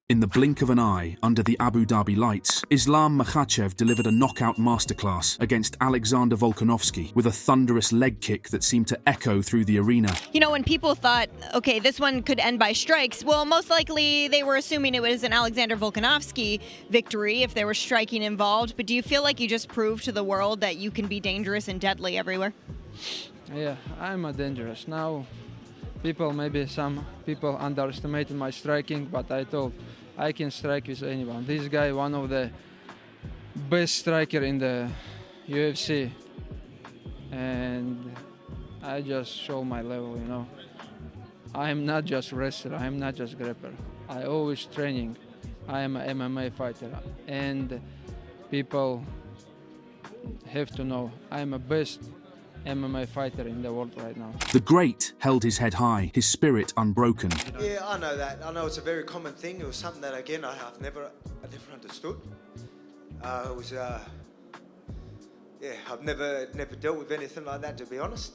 In the blink of an eye, under the Abu Dhabi lights, Islam Makhachev delivered a knockout masterclass against Alexander Volkanovski with a thunderous leg kick that seemed to echo through the arena. You know, when people thought, okay, this one could end by strikes, well, most likely they were assuming it was an Alexander Volkanovski victory if there was striking involved. But do you feel like you just proved to the world that you can be dangerous and deadly everywhere? Yeah, I'm dangerous. Now, maybe some people underestimated my striking, but I told I can strike with anyone. This guy, one of the best striker in the UFC, and I just show my level, you know. I'm not just wrestler, I'm not just grappler. I always training. I am an MMA fighter, and people have to know I'm a best MMA fighter in the world right now. The great held his head high, his spirit unbroken. Yeah, I know that. I know it's a very common thing. It was something that, again, I've never understood. I've never dealt with anything like that, to be honest.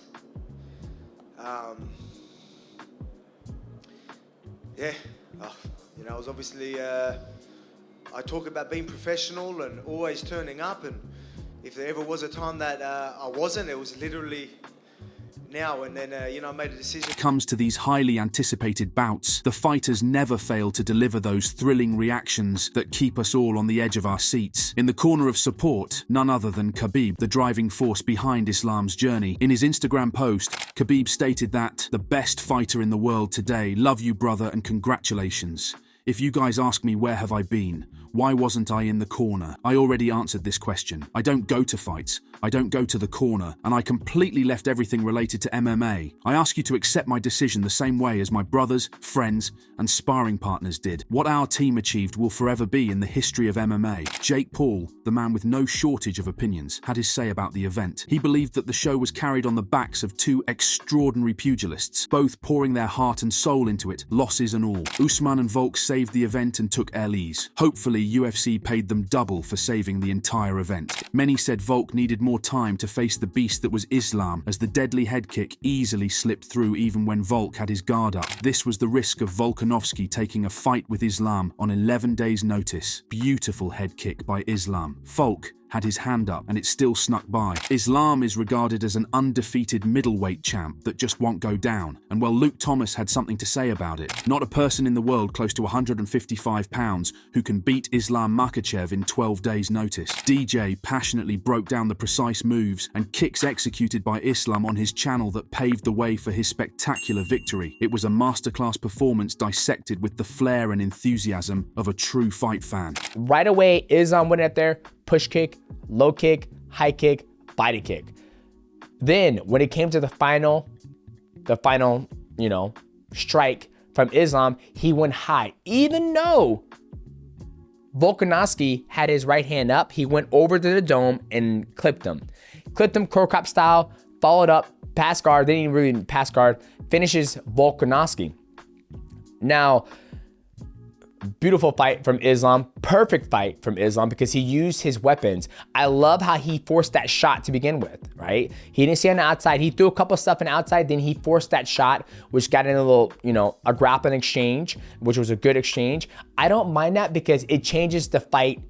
It was obviously, I talk about being professional and always turning up, and if there ever was a time that I wasn't, it was literally now. And then, I made a decision. Comes to these highly anticipated bouts, the fighters never fail to deliver those thrilling reactions that keep us all on the edge of our seats. In the corner of support, none other than Khabib, the driving force behind Islam's journey. In his Instagram post, Khabib stated that, "The best fighter in the world today, love you brother and congratulations. If you guys ask me where have I been, why wasn't I in the corner? I already answered this question. I don't go to fights, I don't go to the corner, and I completely left everything related to MMA. I ask you to accept my decision the same way as my brothers, friends, and sparring partners did. What our team achieved will forever be in the history of MMA." Jake Paul, the man with no shortage of opinions, had his say about the event. He believed that the show was carried on the backs of two extraordinary pugilists, both pouring their heart and soul into it, losses and all. Usman and Volk saved the event and took LEs. Hopefully, UFC paid them double for saving the entire event. Many said Volk needed more time to face the beast that was Islam, as the deadly head kick easily slipped through even when Volk had his guard up. This was the risk of Volkanovski taking a fight with Islam on 11 days' notice. Beautiful head kick by Islam. Volk had his hand up and it still snuck by. Islam is regarded as an undefeated middleweight champ that just won't go down. And well, Luke Thomas had something to say about it. Not a person in the world close to 155 pounds who can beat Islam Makhachev in 12 days' notice. DJ passionately broke down the precise moves and kicks executed by Islam on his channel that paved the way for his spectacular victory. It was a masterclass performance dissected with the flair and enthusiasm of a true fight fan. Right away, Islam went out there, push kick, low kick, high kick, body kick. Then when it came to the final, strike from Islam, he went high. Even though Volkanovski had his right hand up, he went over to the dome and clipped him. Clipped him crow cop style, followed up, pass guard, then he really pass guard, finishes Volkanovski. Now, beautiful fight from Islam, perfect fight from Islam because he used his weapons. I love how he forced that shot to begin with, right? He didn't stay on the outside. He threw a couple stuff on the outside, then he forced that shot, which got in a little, a grappling exchange, which was a good exchange. I don't mind that because it changes the fight.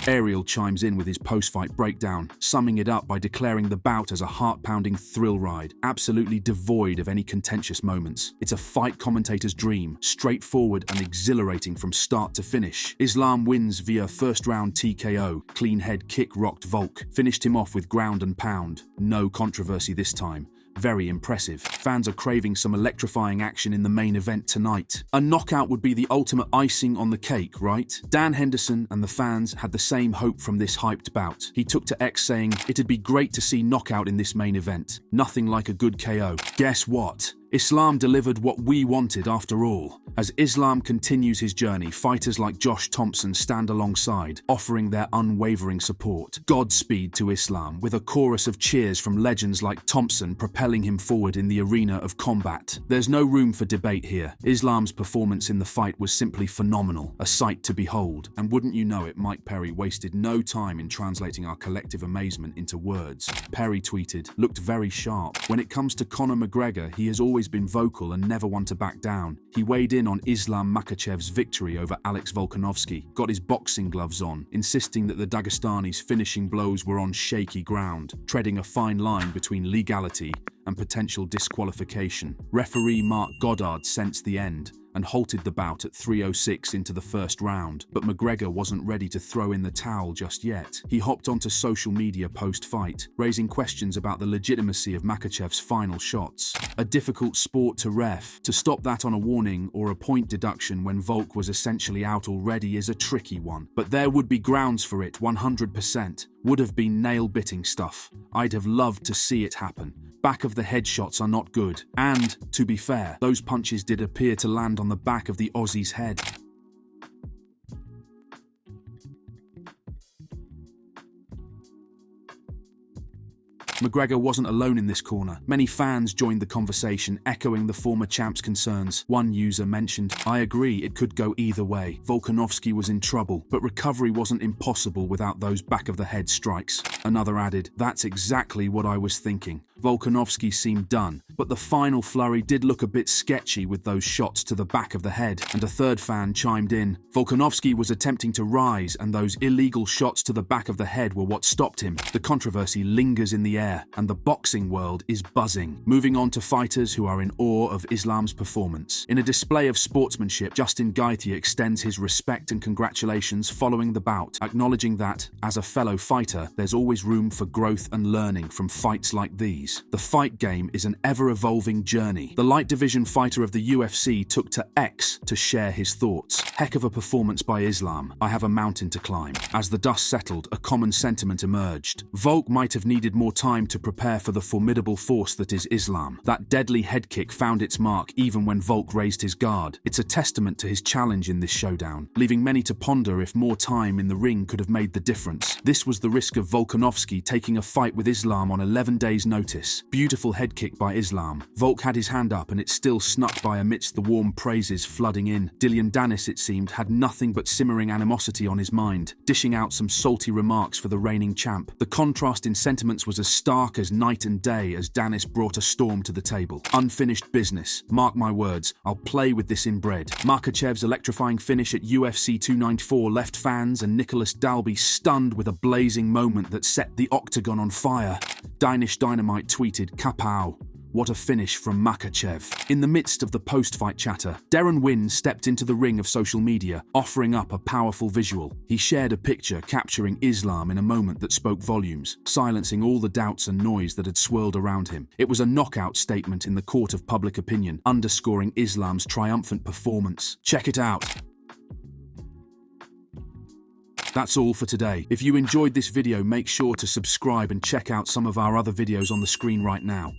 Ariel chimes in with his post-fight breakdown, summing it up by declaring the bout as a heart-pounding thrill ride, absolutely devoid of any contentious moments. It's a fight commentator's dream, straightforward and exhilarating from start to finish. Islam wins via first-round TKO, clean head kick rocked Volk, finished him off with ground and pound. No controversy this time. Very impressive. Fans are craving some electrifying action in the main event tonight. A knockout would be the ultimate icing on the cake, right? Dan Henderson and the fans had the same hope from this hyped bout. He took to X saying, "It'd be great to see knockout in this main event. Nothing like a good KO." Guess what? Islam delivered what we wanted after all. As Islam continues his journey, fighters like Josh Thompson stand alongside, offering their unwavering support. Godspeed to Islam, with a chorus of cheers from legends like Thompson propelling him forward in the arena of combat. There's no room for debate here. Islam's performance in the fight was simply phenomenal, a sight to behold. And wouldn't you know it, Mike Perry wasted no time in translating our collective amazement into words. Perry tweeted, "Looked very sharp. When it comes to Conor McGregor, he has always been vocal and never one to back down. He weighed in on Islam Makhachev's victory over Alex Volkanovski, got his boxing gloves on, insisting that the Dagestani's finishing blows were on shaky ground, treading a fine line between legality and potential disqualification. Referee Mark Goddard sensed the end and halted the bout at 3:06 into the first round, but McGregor wasn't ready to throw in the towel just yet. He hopped onto social media post-fight, raising questions about the legitimacy of Makhachev's final shots. A difficult sport to ref. To stop that on a warning or a point deduction when Volk was essentially out already is a tricky one, but there would be grounds for it 100%. Would have been nail-biting stuff. I'd have loved to see it happen. Back of the head shots are not good. And, to be fair, those punches did appear to land on the back of the Aussie's head. McGregor wasn't alone in this corner. Many fans joined the conversation, echoing the former champ's concerns. One user mentioned, "I agree, it could go either way. Volkanovski was in trouble, but recovery wasn't impossible without those back-of-the-head strikes." Another added, "That's exactly what I was thinking. Volkanovski seemed done, but the final flurry did look a bit sketchy with those shots to the back of the head." And a third fan chimed in, "Volkanovski was attempting to rise, and those illegal shots to the back of the head were what stopped him." The controversy lingers in the air, and the boxing world is buzzing. Moving on to fighters who are in awe of Islam's performance. In a display of sportsmanship, Justin Gaethje extends his respect and congratulations following the bout, acknowledging that, as a fellow fighter, there's always room for growth and learning from fights like these. The fight game is an ever-evolving journey. The light division fighter of the UFC took to X to share his thoughts. "Heck of a performance by Islam. I have a mountain to climb." As the dust settled, a common sentiment emerged. Volk might have needed more time to prepare for the formidable force that is Islam. That deadly head kick found its mark even when Volk raised his guard. It's a testament to his challenge in this showdown, leaving many to ponder if more time in the ring could have made the difference. This was the risk of Volkanovski taking a fight with Islam on 11 days' notice. Beautiful head kick by Islam. Volk had his hand up and it still snuck by amidst the warm praises flooding in. Dillian Danis, it seemed, had nothing but simmering animosity on his mind, dishing out some salty remarks for the reigning champ. The contrast in sentiments was as stark as night and day as Danis brought a storm to the table. "Unfinished business. Mark my words, I'll play with this inbred." Makhachev's electrifying finish at UFC 294 left fans and Nicholas Dalby stunned with a blazing moment that set the Octagon on fire. Danish Dynamite tweeted, "Kapow. What a finish from Makhachev." In the midst of the post-fight chatter, Darren Wynn stepped into the ring of social media, offering up a powerful visual. He shared a picture capturing Islam in a moment that spoke volumes, silencing all the doubts and noise that had swirled around him. It was a knockout statement in the court of public opinion, underscoring Islam's triumphant performance. Check it out. That's all for today. If you enjoyed this video, make sure to subscribe and check out some of our other videos on the screen right now.